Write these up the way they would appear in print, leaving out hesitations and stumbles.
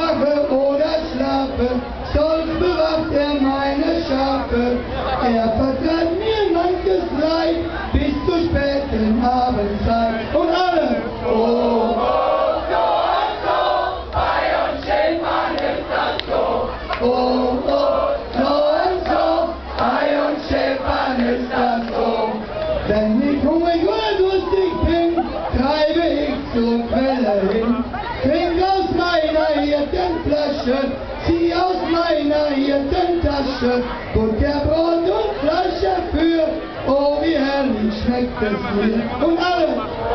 wache oder schlafe, stolz bewacht er meine Schafe. Er vertreibt mir manches Leid bis zur späten Abendzeit. Und alle, oh, oh, oh, so und so, bei uns Schäfern ist das so. Wenn ich hungrig oder durstig bin, treibe ich zur Quelle hin. Trink aus meiner Hirtenflasche, zieh aus meiner Hirtentasche, Butterbrot und Fleisch dafür, oh wie herrlich schmeckt es mir. Und alle,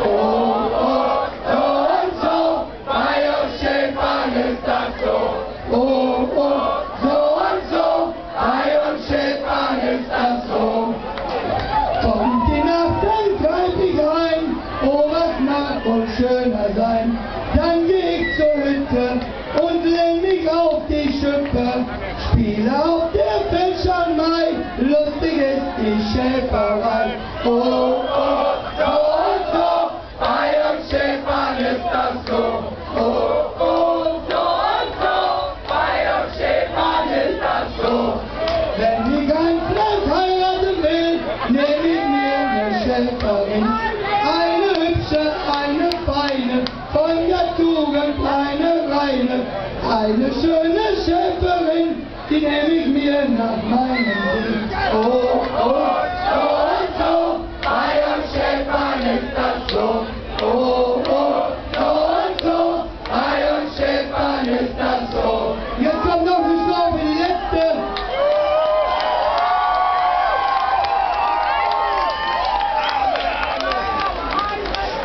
oh, oh, so und so, bei uns Schäfern ist das so. Oh, oh, so und so, bei uns Schäfern ist das so. Kommt die Nacht, dann treib ich rein, oh was mag wohl schöner sein. Dann geh ich zur Hütte und lehn mich auf die Schippe, spiele auf der Feldscharmei, lustig ist die Schäferei. Oh, oh, so und so, bei uns Schäfern ist das so. Oh, oh, so und so, bei uns Schäfern ist das so. Wenn ich ein Pferd heiraten will, nehm ich mir eine Schäferin. Eine hübsche, eine feine, von der Tugend eine reine. Eine schöne Schäferin, die nehm ich mir nach meinem Sinn. Oh, oh, so und so, bei uns Schäfern ist das so. Oh, oh, so und so, bei uns Schäfern ist das so. Jetzt kommt noch eine Strophe, die letzte.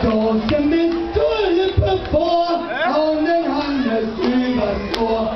Stoßen mit zur Lippe vor, hauen den Hannes übers Ohr.